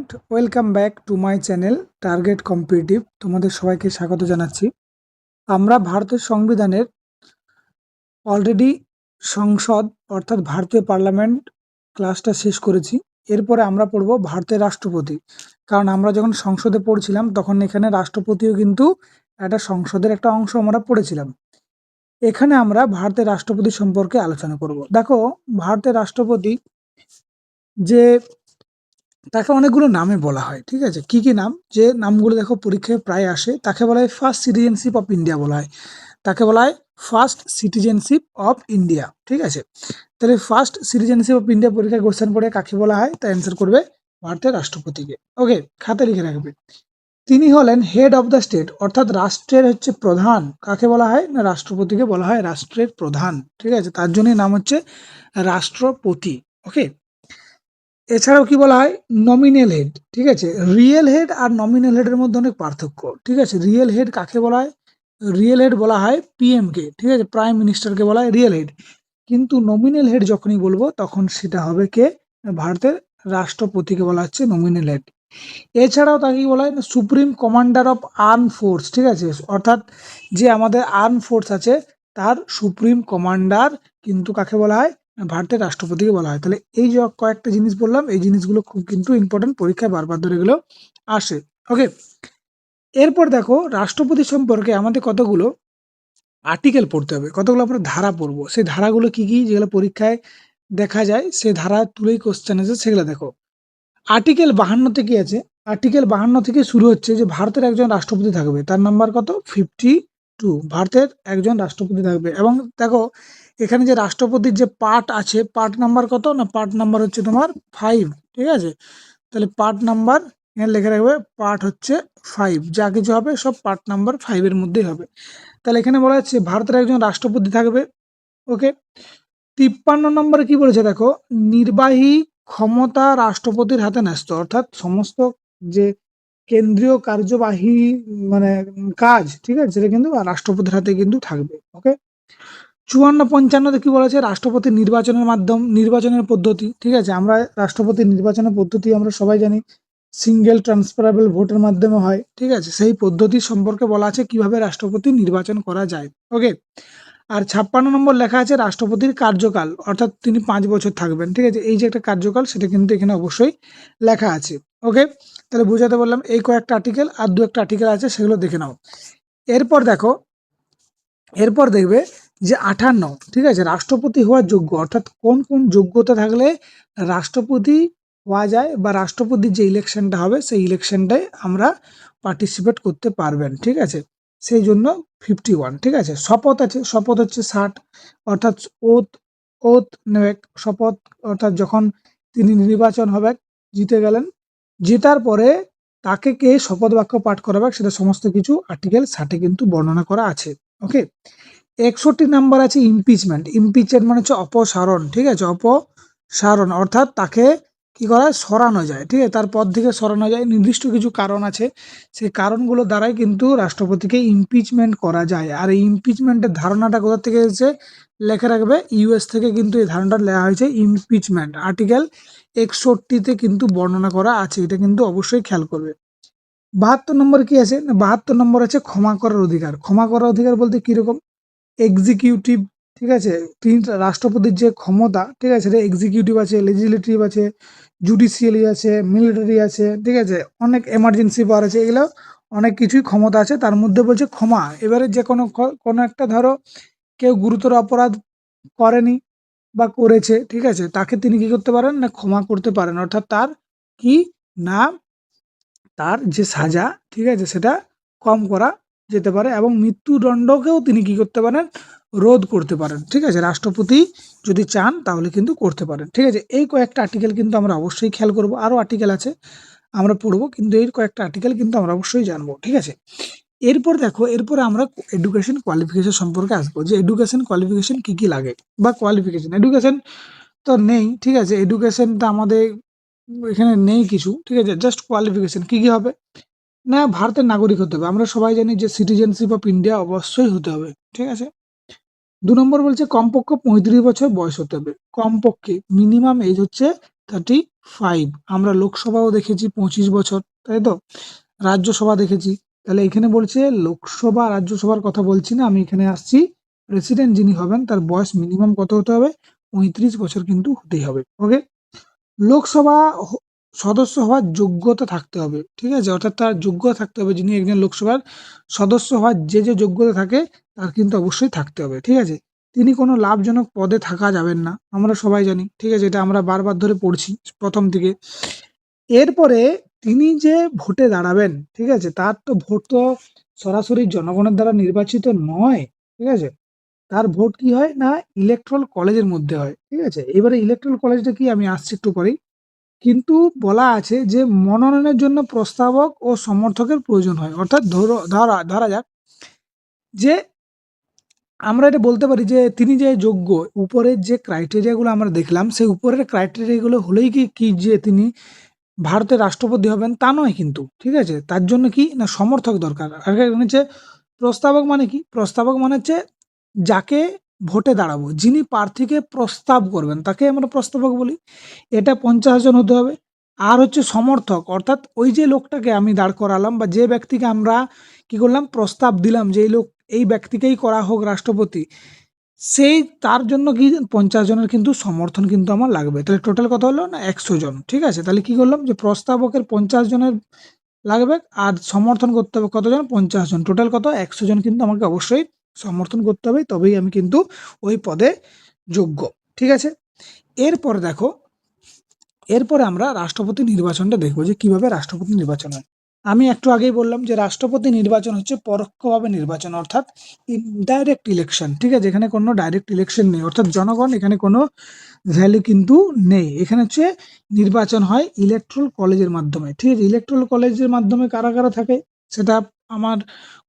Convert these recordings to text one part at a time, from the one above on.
Student, welcome back to my channel target competitive. তোমাদের সবাইকে স্বাগত জানাচ্ছি। আমরা ভারতের সংবিধানের অলরেডি সংসদ অর্থাৎ ভারতীয় পার্লামেন্ট ক্লাসটা শেষ করেছি। এরপরে আমরা পড়ব ভারতের রাষ্ট্রপতি, কারণ আমরা যখন সংসদে পড়ছিলাম তখন এখানে রাষ্ট্রপতিও কিন্তু একটা সংসদের একটা অংশ আমরা পড়েছিলাম। এখানে আমরা ভারতের রাষ্ট্রপতি সম্পর্কে আলোচনা করব। দেখো, ভারতের রাষ্ট্রপতি যে তাকে অনেকগুলো নামে বলা হয়, ঠিক আছে? কি কি নাম, যে নামগুলো দেখো পরীক্ষায় প্রায় আসে। তাকে বলা হয় ফার্স্ট সিটিজেনশিপ অফ ইন্ডিয়া বলা হয়, তাকে বলা হয় ফার্স্ট সিটিজেনশিপ অফ ইন্ডিয়া, ঠিক আছে? তাহলে ফার্স্ট সিটিজেনশিপ অফ ইন্ডিয়া পরীক্ষায় কোশ্চেন পড়ে কাকে বলা হয়, তা অ্যান্সার করবে ভারতের রাষ্ট্রপতিকে। ওকে, খাতে লিখে রাখবে। তিনি হলেন হেড অফ দ্য স্টেট, অর্থাৎ রাষ্ট্রের হচ্ছে প্রধান। কাকে বলা হয় না, রাষ্ট্রপতিকে বলা হয় রাষ্ট্রের প্রধান, ঠিক আছে? তার জন্যই নাম হচ্ছে রাষ্ট্রপতি। ওকে, এছাড়াও কি বলা হয়, নমিনাল হেড, ঠিক আছে? রিয়েল হেড আর নমিনাল হেডের মধ্যে অনেক পার্থক্য, ঠিক আছে? রিয়েল হেড কাকে বলা হয়, রিয়েল হেড বলা হয় পিএম কে, ঠিক আছে? প্রাইম মিনিস্টারকে বলা হয় রিয়েল হেড। কিন্তু নমিনাল হেড যখনই বলবো তখন সেটা হবে কে, ভারতের রাষ্ট্রপতিকে বলা হচ্ছে নমিনাল হেড। এছাড়াও তাকে বলা হয় supreme commander of arm force, ঠিক আছে? অর্থাৎ যে আমাদের আর্ম ফোর্স আছে তার সুপ্রিম কমান্ডার কিন্তু কাকে বলা হয়, ভারতের রাষ্ট্রপতিকে বলা হয়। তাহলে এই যে কয়েকটা জিনিস বললাম, এই জিনিসগুলো খুব কিন্তু ইম্পর্টেন্ট, পরীক্ষায় বারবার ধরে এগুলো আসে। ওকে, এরপর দেখো রাষ্ট্রপতি সম্পর্কে আমাদের কতগুলো আর্টিকেল পড়তে হবে, কতগুলো আমরা ধারা পড়বো। সেই ধারাগুলো কি কি, যেগুলো পরীক্ষায় দেখা যায়, সেই ধারা তুলেই কোশ্চেন আছে, সেগুলো দেখো। আর্টিকেল 52 থেকে আছে, আর্টিকেল 52 থেকে শুরু হচ্ছে যে ভারতের একজন রাষ্ট্রপতি থাকবে, তার নাম্বার কত, 52। ভারতের একজন রাষ্ট্রপতি থাকবে। এবং দেখো এখানে যে রাষ্ট্রপতির যে পার্ট আছে, পার্ট নাম্বার কত না, পার্ট নাম্বার হচ্ছে তোমার 5, ঠিক আছে? তাহলে পার্ট নাম্বার এখানে লিখে রাখবে, পার্ট হচ্ছে 5, যা কিছু হবে সব পার্ট নাম্বার 5-এর মধ্যেই হবে। তাহলে এখানে বলা হচ্ছে ভারতের একজন রাষ্ট্রপতি থাকবে। ওকে, 53 নম্বরে কি বলেছে দেখো, নির্বাহী ক্ষমতা রাষ্ট্রপতির হাতে ন্যস্ত, অর্থাৎ সমস্ত যে কেন্দ্রীয় কার্যবাহী মানে কাজ, ঠিক আছে, সেটা কিন্তু রাষ্ট্রপতির হাতে কিন্তু থাকবে। ওকে, 54-55 কি বলেছে, রাষ্ট্রপতি নির্বাচনের মাধ্যম, নির্বাচনের পদ্ধতি, ঠিক আছে? আমরা রাষ্ট্রপতি নির্বাচনের পদ্ধতি আমরা সবাই জানি, সিঙ্গেল ট্রান্সফারেবল ভোটের মাধ্যমে হয়, ঠিক আছে? সেই পদ্ধতি সম্পর্কে বলা আছে কিভাবে রাষ্ট্রপতি নির্বাচন করা যায়। ওকে, আর 56 নম্বর লেখা আছে রাষ্ট্রপতির কার্যকাল, অর্থাৎ তিনি 5 বছর থাকবেন, ঠিক আছে? এই যে একটা কার্যকাল, সেটা কিন্তু এখানে অবশ্যই লেখা আছে। ওকে, তাহলে বুঝাতে বললাম এই কয়েকটা আর্টিকেল, আর দু একটা আর্টিকেল আছে, সেগুলো দেখে নাও। এরপর দেখো, এরপর দেখবে যে 58, ঠিক আছে, রাষ্ট্রপতি হওয়ার যোগ্য, অর্থাৎ কোন কোন যোগ্যতা থাকলে রাষ্ট্রপতি হওয়া যায়, বা রাষ্ট্রপতির যে ইলেকশনটা হবে সেই ইলেকশনটায় আমরা পার্টিসিপেট করতে পারবেন, ঠিক আছে? সেই জন্য 51, ঠিক আছে? শপথ আছে, শপথ হচ্ছে 60, অর্থাৎ ওথ, ওথ নেবে, শপথ, অর্থাৎ যখন তিনি নির্বাচন হবে, জিতে গেলেন, জেতার পরে তাকে কে শপথ বাক্য পাঠ করাবে, সেটা সমস্ত কিছু আর্টিকেল 60-এ কিন্তু বর্ণনা করা আছে। ওকে, 61 নাম্বার আছে ইমপিচমেন্ট। ইমপিচমেন্ট মানে হচ্ছে অপসারণ, ঠিক আছে? অপসারণ অর্থাৎ তাকে কি করা হয়, সরানো যায়, ঠিক আছে? তার পদ থেকে সরানো যায়, নির্দিষ্ট কিছু কারণ আছে, সেই কারণগুলো দ্বারাই কিন্তু রাষ্ট্রপতিকে ইমপিচমেন্ট করা যায়। আর এই ইমপিচমেন্টের ধারণাটা কোথা থেকে এসেছে, লেখা রাখবে, ইউএস থেকে কিন্তু এই ধারণাটা লেখা হয়েছে। ইমপিচমেন্ট আর্টিকেল 61-তে কিন্তু বর্ণনা করা আছে, এটা কিন্তু অবশ্যই খেয়াল করবে। 72 নম্বর কি আছে না, 72 নম্বর আছে ক্ষমা করার অধিকার। ক্ষমা করার অধিকার বলতে কিরকম, এক্সিকিউটিভ, ঠিক আছে? তিন রাষ্ট্রপতির যে ক্ষমতা, ঠিক আছে, সেটা এক্সিকিউটিভ আছে, লেজিসলেটিভ আছে, জুডিশিয়ালি আছে, মিলিটারি আছে, ঠিক আছে? অনেক এমার্জেন্সি পাওয়ার আছে, এগুলো অনেক কিছুই ক্ষমতা আছে, তার মধ্যে বলছে ক্ষমা। এবারে যে কোনো একটা ধরো কেউ গুরুতর অপরাধ করেনি বা করেছে, ঠিক আছে, তাকে তিনি কি করতে পারেন না, ক্ষমা করতে পারেন, অর্থাৎ তার কি না, তার যে সাজা, ঠিক আছে, সেটা কম করা যেতে পারে, এবং মৃত্যুদণ্ডকেও তিনি কি করতে পারেন, রোধ করতে পারেন, ঠিক আছে? রাষ্ট্রপতি যদি চান তাহলে কিন্তু করতে পারেন, ঠিক আছে? এই কয়েকটা আর্টিকেল কিন্তু আমরা অবশ্যই খেয়াল করব। আরও আর্টিকেল আছে আমরা পড়বো, কিন্তু এই কয়েকটা আর্টিকেল কিন্তু আমরা অবশ্যই জানবো, ঠিক আছে? এরপর দেখো, এরপরে আমরা এডুকেশন কোয়ালিফিকেশন সম্পর্কে আসবো, যে এডুকেশন কোয়ালিফিকেশন কি কি লাগে, বা কোয়ালিফিকেশন, এডুকেশন তো নেই, ঠিক আছে? এডুকেশনটা আমাদের এখানে নেই কিছু, ঠিক আছে? জাস্ট কোয়ালিফিকেশন কি কি হবে না, ভারতের নাগরিক হতে হবে। আমরা সবাই জানি যে সিটিজেনশিপ অফ ইন্ডিয়া অবশ্যই হতে হবে, ঠিক আছে? 2 নম্বর বলছে কমপক্ষে 35 বছর বয়স হতে হবে, কমপক্ষে, মিনিমাম এজ হচ্ছে 35। আমরা লোকসভাও দেখেছি 25 বছর, তাই তো? রাজ্যসভা দেখেছি। তাহলে এখানে বলছে লোকসভা রাজ্যসভার কথা বলছি না, আমি এখানে আসছি প্রেসিডেন্ট যিনি হবেন তার বয়স মিনিমাম কত হতে হবে? 35 বছর কিন্তু হতেই হবে। ওকে। লোকসভা সদস্য হওয়ার যোগ্যতা থাকতে হবে, ঠিক আছে? অর্থাৎ তার যোগ্যতা থাকতে হবে, যিনি একজন লোকসভার সদস্য হওয়ার যে যোগ্যতা থাকে তার কিন্তু অবশ্যই থাকতে হবে, ঠিক আছে? তিনি কোনো লাভজনক পদে থাকা যাবেন না, আমরা সবাই জানি, ঠিক আছে? এটা আমরা বারবার ধরে পড়ছি প্রথম থেকে। এরপরে তিনি যে ভোটে দাঁড়াবেন, ঠিক আছে? তার তো ভোট তো সরাসরি জনগণের দ্বারা নির্বাচিত নয়, ঠিক আছে? তার ভোট কি হয় না, ইলেকট্রাল কলেজের মধ্যে হয়, ঠিক আছে? এবারে ইলেকট্রাল কলেজটা কি আমি আসছি একটু পরেই। কিন্তু বলা আছে যে মনোনয়নের জন্য প্রস্তাবক ও সমর্থকের প্রয়োজন হয়। অর্থাৎ ধরা যাক যে আমরা এটা বলতে পারি যে তিনি যে যোগ্য, উপরের যে ক্রাইটেরিয়াগুলো আমরা দেখলাম সেই উপরের ক্রাইটেরিয়াগুলো হলেই কি যে তিনি ভারতের রাষ্ট্রপতি হবেন তা নয় কিন্তু, ঠিক আছে? তার জন্য কি না সমর্থক দরকার। আর এখানে হচ্ছে প্রস্তাবক মানে কি? প্রস্তাবক মানে হচ্ছে যাকে ভোটে দাঁড়াবো, যিনি প্রার্থীকে প্রস্তাব করবেন তাকে আমরা প্রস্তাবক বলি। এটা 50 জন হতে হবে। আর হচ্ছে সমর্থক, অর্থাৎ ওই যে লোকটাকে আমি দাঁড় করালাম বা যে ব্যক্তিকে আমরা কি করলাম প্রস্তাব দিলাম যে এই ব্যক্তিকেই করা হোক রাষ্ট্রপতি, সেই তার জন্য কি 50 জনের কিন্তু সমর্থন কিন্তু আমার লাগবে। তাহলে টোটাল কত হলো না 100 জন, ঠিক আছে? তাহলে কি করলাম যে প্রস্তাবকের 50 জনের লাগবে আর সমর্থন করতে হবে কতজন? 50 জন। টোটাল কত? 100 জন কিন্তু আমাকে অবশ্যই সমর্থন করতে হবে, তবেই আমি কিন্তু ওই পদে যোগ্য, ঠিক আছে? এরপর দেখো, এরপরে আমরা রাষ্ট্রপতি নির্বাচনটা দেখবো যে কিভাবে রাষ্ট্রপতি নির্বাচন হয়। আমি একটু আগেই বললাম যে রাষ্ট্রপতি নির্বাচন হচ্ছে পরোক্ষভাবে নির্বাচন, অর্থাৎ ইনডাইরেক্ট ইলেকশন, ঠিক আছে? এখানে কোনো ডাইরেক্ট ইলেকশন নেই, অর্থাৎ জনগণ এখানে কোনো ভ্যালু কিন্তু নেই। এখানে হচ্ছে নির্বাচন হয় ইলেকট্রাল কলেজের মাধ্যমে, ঠিক আছে? ইলেকট্রাল কলেজের মাধ্যমে কারা কারা থাকে সেটা আমার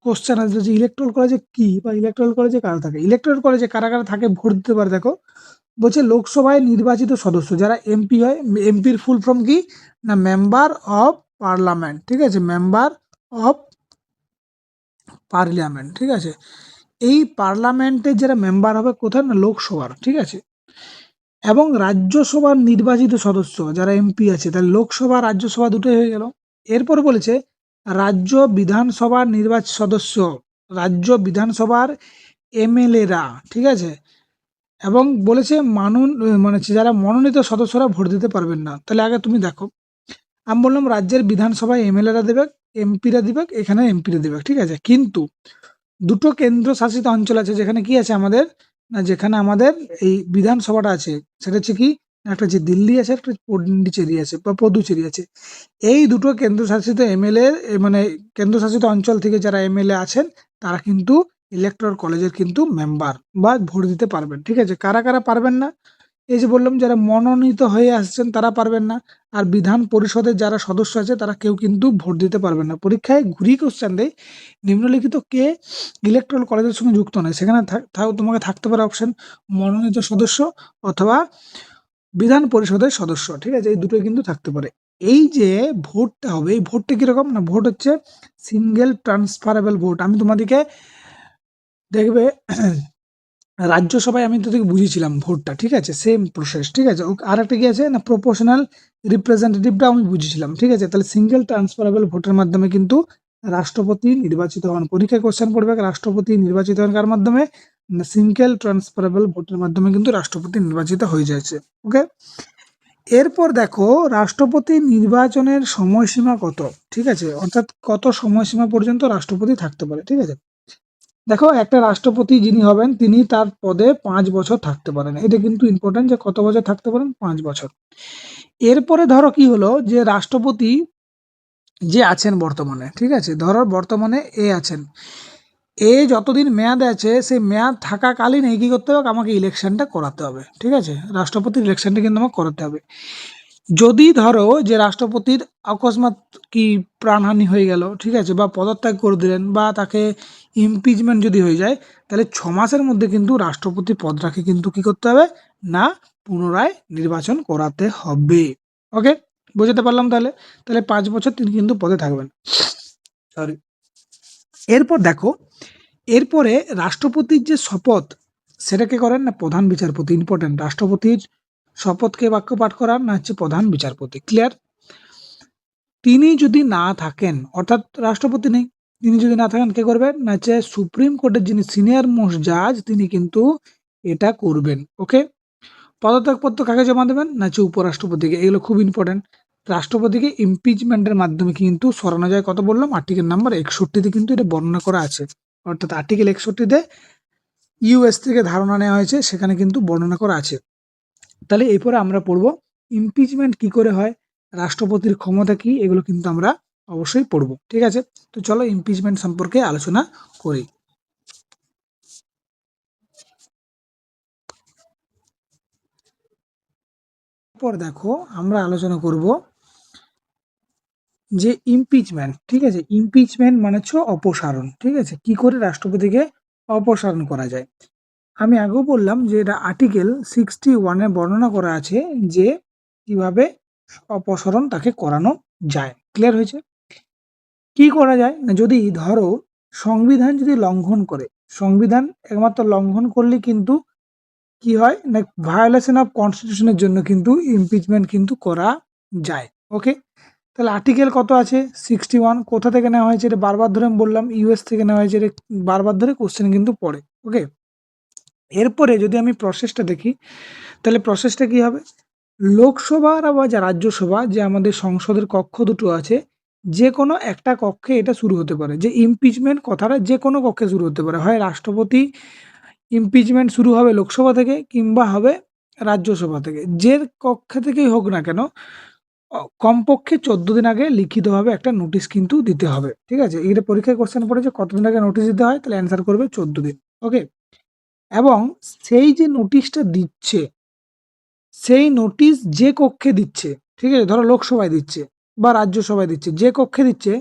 কোশ্চেন আসবে যে ইলেকট্রাল কলেজে কি বা ইলেকট্রাল কলেজে কারা থাকে। ইলেকট্রাল কলেজে কারা কারা থাকে ভোট দিতে পারে দেখো, বলছে লোকসভায় নির্বাচিত সদস্য যারা এমপি হয়। এমপির ফুল ফর্ম কি না মেম্বার অফ পার্লামেন্ট, ঠিক আছে? মেম্বার অফ পার্লামেন্ট, ঠিক আছে? এই পার্লামেন্টের যারা মেম্বার হবে কোথায় না লোকসভার, ঠিক আছে? এবং রাজ্যসভার নির্বাচিত সদস্য যারা এমপি আছে, তাহলে লোকসভা রাজ্যসভা দুটোই হয়ে গেল। এরপর বলেছে রাজ্য বিধানসভার নির্বাচিত সদস্য, রাজ্য বিধানসভার এমএলএরা, ঠিক আছে? এবং বলেছে মানে হচ্ছে যারা মনোনীত সদস্যরা ভোট দিতে পারবেন না। তাহলে আগে তুমি দেখো, আমি বললাম রাজ্যের বিধানসভায় এমএলএরা দেবে, এমপিরা দিবে, এখানে এমপিরা দিবে, ঠিক আছে? কিন্তু দুটো কেন্দ্রশাসিত অঞ্চল আছে যেখানে কি আছে আমাদের না, যেখানে আমাদের এই বিধানসভাটা আছে সেটা হচ্ছে কি না, একটা হচ্ছে দিল্লি আছে, একটা পন্ডিচেরি আছে বা পদুচেরি আছে। এই দুটো কেন্দ্রশাসিত এমএলএ মানে কেন্দ্রশাসিত অঞ্চল থেকে যারা এমএলএ আছেন তারা কিন্তু ইলেকট্রাল কলেজের কিন্তু মেম্বার বা ভোট দিতে পারবেন, ঠিক আছে? কারা কারা পারবেন না? এই যে বললাম যারা মনোনীত হয়ে আসছেন তারা পারবেন না, আর বিধান পরিষদের যারা সদস্য আছে তারা কেউ কিন্তু ভোট দিতে পারবেন না। পরীক্ষায় ঘুরিয়ে কোশ্চেন দেয় নিম্নলিখিত কে ইলেকট্রাল কলেজের সঙ্গে যুক্ত নয়, সেখানে তোমাকে থাকতে পারে অপশন মনোনীত সদস্য অথবা বিধান পরিষদের সদস্য, ঠিক আছে? এই দুটোই কিন্তু থাকতে পারে। এই যে ভোটটা হবে, এই ভোটটা কিরকম না, ভোট হচ্ছে সিঙ্গেল ট্রান্সফারেবল ভোট। আমি তোমাদেরকে দেখবে রাজ্যসভায় আমি তোদেরকে বুঝিয়েছিলাম ভোটটা, ঠিক আছে? সেম প্রসেস, ঠিক আছে? আর একটা কি আছে না প্রপোর্শনাল রিপ্রেজেন্টেটিভটা আমি বুঝিয়েছিলাম, ঠিক আছে? তাহলে সিঙ্গেল ট্রান্সফারেবল ভোটের মাধ্যমে কিন্তু রাষ্ট্রপতি নির্বাচিত হন। পরীক্ষায় কোশ্চেন পড়বে রাষ্ট্রপতি নির্বাচিত হন কার মাধ্যমে না সিঙ্গেল ট্রান্সফারেবল ভোটের মাধ্যমে কিন্তু রাষ্ট্রপতি নির্বাচিত হয়ে যাচ্ছে। ওকে। এরপর দেখো রাষ্ট্রপতি নির্বাচনের সময়সীমা কত, ঠিক আছে? অর্থাৎ কত সময়সীমা পর্যন্ত রাষ্ট্রপতি থাকতে পারে, ঠিক আছে? দেখো একটা রাষ্ট্রপতি যিনি হবেন তিনি তার পদে 5 বছর থাকতে পারেন। এটা কিন্তু ইম্পর্টেন্ট যে কত বছর থাকতে পারেন, 5 বছর। এরপরে ধরো কি হলো যে রাষ্ট্রপতি যে আছেন বর্তমানে, ঠিক আছে? ধরো বর্তমানে এ আছেন, এ যতদিন মেয়াদ আছে সেই মেয়াদ থাকাকালীন এই কি করতে হবে, আমাকে ইলেকশনটা করাতে হবে, ঠিক আছে? রাষ্ট্রপতির ইলেকশনটা কিন্তু আমাকে করাতে হবে। যদি ধরো যে রাষ্ট্রপতির অকস্মাৎ কি প্রাণহানি হয়ে গেল, ঠিক আছে, বা পদত্যাগ করে দিলেন বা তাকে ইমপিচমেন্ট যদি হয়ে যায়, তাহলে 6 মাসের মধ্যে কিন্তু রাষ্ট্রপতি পদটাকে কিন্তু কি করতে হবে না পুনরায় নির্বাচন করাতে হবে। ওকে, বুঝতে পারলাম। তাহলে তাহলে 5 বছর তিনি কিন্তু পদে থাকবেন। সরি। এরপর দেখো, এরপরে রাষ্ট্রপতির যে শপথ সেটাকে করেন না প্রধান বিচারপতি। ইম্পর্টেন্ট, রাষ্ট্রপতির শপথকে বাক্য পাঠ করার, না হচ্ছে প্রধান বিচারপতি। ক্লিয়ার? তিনি যদি না থাকেন, অর্থাৎ রাষ্ট্রপতি নেই, তিনি যদি না থাকেন কে করবেন, না হচ্ছে সুপ্রিম কোর্টের যিনি সিনিয়র মোস্ট জাজ তিনি কিন্তু এটা করবেন। ওকে, পদত্যাগপত্র কাকে জমা দেবেন, না হচ্ছে উপরাষ্ট্রপতিকে। এগুলো খুব ইম্পর্টেন্ট। রাষ্ট্রপতিকে ইমপিচমেন্টের মাধ্যমে কিন্তু সরানো যায়, কত বললাম, আর্টিকেল নাম্বার 61-তে কিন্তু এটা বর্ণনা করা আছে। অর্থাৎ আর্টিকেল 61-তে ইউএস থেকে ধারণা নেওয়া হয়েছে, সেখানে কিন্তু বর্ণনা করা আছে। তাহলে এরপরে আমরা পড়বো ইমপিচমেন্ট কি করে হয়, রাষ্ট্রপতির ক্ষমতা কি, এগুলো কিন্তু আমরা অবশ্যই পড়বো। ঠিক আছে, তো চলো ইমপিচমেন্ট সম্পর্কে আলোচনা করি। পর দেখো আমরা আলোচনা করব যে ইমপিচমেন্ট। ঠিক আছে, ইমপিচমেন্ট মানে হচ্ছে অপসারণ। ঠিক আছে, কি করে রাষ্ট্রপতিকে অপসারণ করা যায়। আমি আগেও বললাম যে এটা আর্টিকেল 61-এ বর্ণনা করা আছে যে কিভাবে অপসারণ তাকে করানো যায়। ক্লিয়ার হয়েছে? কি করা যায় না, যদি ধরো সংবিধান যদি লঙ্ঘন করে, সংবিধান একমাত্র লঙ্ঘন করলে কিন্তু কি হয় না, ভায়োলেশন অফ কনস্টিটিউশনের জন্য কিন্তু ইমপিচমেন্ট কিন্তু করা যায়। ওকে, তাহলে আর্টিকেল কত আছে, 61। কোথা থেকে নেওয়া হয়েছে, এটা বারবার ধরে আমি বললাম ইউএস থেকে নেওয়া হয়েছে, এটা বারবার ধরে কোশ্চেন কিন্তু পড়ে। ওকে, এরপরে যদি আমি প্রসেসটা দেখি, তাহলে প্রসেসটা কি হবে, লোকসভা বা যা রাজ্যসভা, যে আমাদের সংসদের কক্ষ দুটো আছে, যে কোনো একটা কক্ষে এটা শুরু হতে পারে। যে ইমপিচমেন্ট কথাটা যে কোনো কক্ষে শুরু হতে পারে, হয় রাষ্ট্রপতি ইমপিচমেন্ট শুরু হবে লোকসভা থেকে, কিংবা হবে রাজ্যসভা থেকে। যে কক্ষে থেকেই হোক না কেন, কমপক্ষে 14 দিন আগে লিখিতভাবে একটা নোটিশ কিন্তু দিতে হবে। ঠিক আছে, এটা পরীক্ষায় কোশ্চেন পড়েছে কতদিন আগে নোটিশ দিতে হয়, তাহলে অ্যান্সার করবে 14 দিন। ওকে, এবং সেই যে নোটিশটা দিচ্ছে, সেই নোটিশ যে কক্ষে দিচ্ছে, ঠিক আছে, ধরো লোকসভায় দিচ্ছে বা রাজ্যসভায় দিচ্ছে, যে কক্ষে দিচ্ছে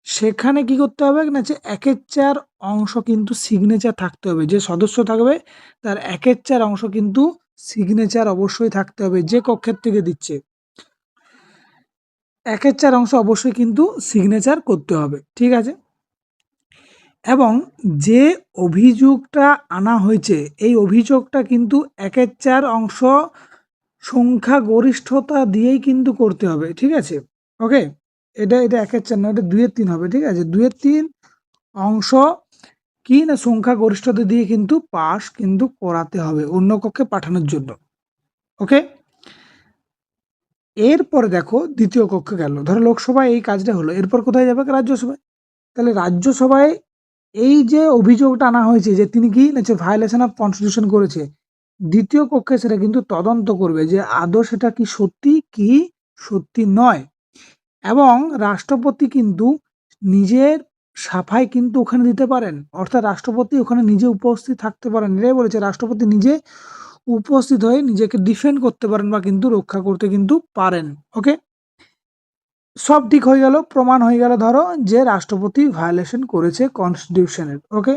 সেখানে কি করতে হবে না, যে 1/4 অংশ কিন্তু সিগনেচার থাকতে হবে। যে সদস্য থাকবে তার 1/4 অংশ কিন্তু সিগনেচার অবশ্যই থাকতে হবে, যে কক্ষের থেকে দিচ্ছে 1/4 অংশ অবশ্যই কিন্তু সিগনেচার করতে হবে। ঠিক আছে, এবং যে অভিযোগটা আনা হয়েছে, এই অভিযোগটা কিন্তু 1/4 অংশ সংখ্যাগরিষ্ঠতা দিয়েই কিন্তু করতে হবে। ঠিক আছে, ওকে, এটা 1/4 না, এটা 2/3 হবে। ঠিক আছে, 2/3 অংশ কি না সংখ্যাগরিষ্ঠতা দিয়ে কিন্তু পাস কিন্তু করাতে হবে অন্য কক্ষে পাঠানোর জন্য। ওকে, এরপরে দেখো দ্বিতীয় কক্ষে গেল, ধরো লোকসভায় এই কাজটা হলো, এরপর কোথায় যাবে, রাজ্যসভায়। তাহলে রাজ্যসভায় এই যে অভিযোগটা আনা হয়েছে যে তিনি কি না ভায়োলেশন অফ কনস্টিটিউশন করেছে, দ্বিতীয় কক্ষে সেটা কিন্তু তদন্ত করবে যে আদৌ সেটা কি সত্যি কি সত্যি নয়। এবং রাষ্ট্রপতি কিন্তু নিজের সাফাই কিন্তু ওখানে দিতে পারেন, অর্থাৎ রাষ্ট্রপতি ওখানে নিজে উপস্থিত থাকতে পারেন। এটাই বলেছে রাষ্ট্রপতি নিজে উপস্থিত হয়ে নিজেকে ডিফেন্ড করতে পারেন বা কিন্তু রক্ষা করতে কিন্তু পারেন। ওকে, সব ঠিক হয়ে গেল, প্রমাণ হয়ে গেল ধরো যে রাষ্ট্রপতি ভায়োলেশন করেছে কনস্টিটিউশনের। ওকে,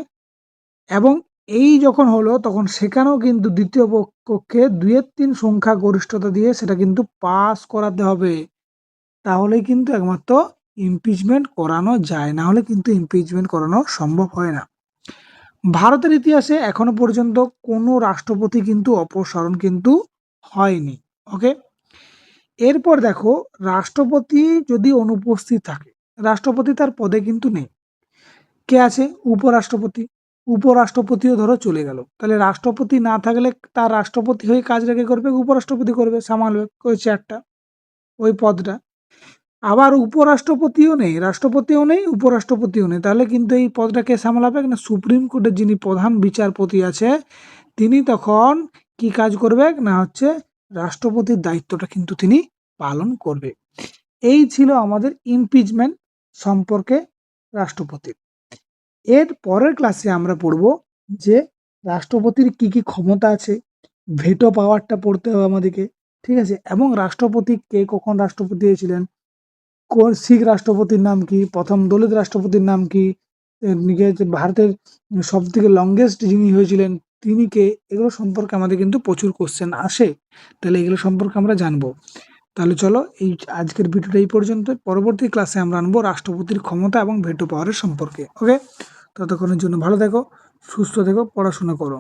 এবং এই যখন হলো তখন সেখানেও কিন্তু দ্বিতীয় কক্ষে 2/3 সংখ্যা গরিষ্ঠতা দিয়ে সেটা কিন্তু পাস করাতে হবে, তাহলেই কিন্তু একমাত্র ইমপিচমেন্ট করানো যায়, না হলে কিন্তু ইমপিচমেন্ট করানো সম্ভব হয় না। ভারতের ইতিহাসে এখনো পর্যন্ত কোনো রাষ্ট্রপতি কিন্তু অপসারণ কিন্তু হয়নি। ওকে, এরপর দেখো রাষ্ট্রপতি যদি অনুপস্থিত থাকে, রাষ্ট্রপতি তার পদে কিন্তু নেই, কে আছে, উপরাষ্ট্রপতি। উপরাষ্ট্রপতিও ধরো চলে গেল, তাহলে রাষ্ট্রপতি না থাকলে তার রাষ্ট্রপতি হয়ে কাজ রেখে করবে, উপরাষ্ট্রপতি করবে, সামালবে ওই চেয়ারটা, ওই পদটা। আবার উপরাষ্ট্রপতিও নেই, রাষ্ট্রপতিও নেই, উপরাষ্ট্রপতিও নেই, তাহলে কিন্তু এই পদটা কে সামলাবে না, সুপ্রিম কোর্টের যিনি প্রধান বিচারপতি আছে তিনি তখন কি কাজ করবে না হচ্ছে রাষ্ট্রপতির দায়িত্বটা কিন্তু তিনি পালন করবে। এই ছিল আমাদের ইমপিচমেন্ট সম্পর্কে রাষ্ট্রপতির। এর পরের ক্লাসে আমরা পড়ব যে রাষ্ট্রপতির কি কি ক্ষমতা আছে, ভেটো পাওয়ারটা পড়তে হবে আমাদেরকে। ঠিক আছে, এবং রাষ্ট্রপতি কে কখন রাষ্ট্রপতি হয়েছিলেন, কোন শিখ রাষ্ট্রপতির নাম কি, প্রথম দলিত রাষ্ট্রপতির নাম কি, ভারতের সব থেকে লংগেস্ট যিনি হয়েছিলেন তিনি কে, এগুলো সম্পর্কে আমাদের কিন্তু প্রচুর কোশ্চেন আসে, তাহলে এগুলো সম্পর্কে আমরা জানবো। তাহলে চলো এই আজকের ভিডিওটা এই পর্যন্ত, পরবর্তী ক্লাসে আমরা আনবো রাষ্ট্রপতির ক্ষমতা এবং ভেটো পাওয়ারের সম্পর্কে। ওকে, ততক্ষণের জন্য ভালো থেকো, সুস্থ থেকো, পড়াশোনা করো।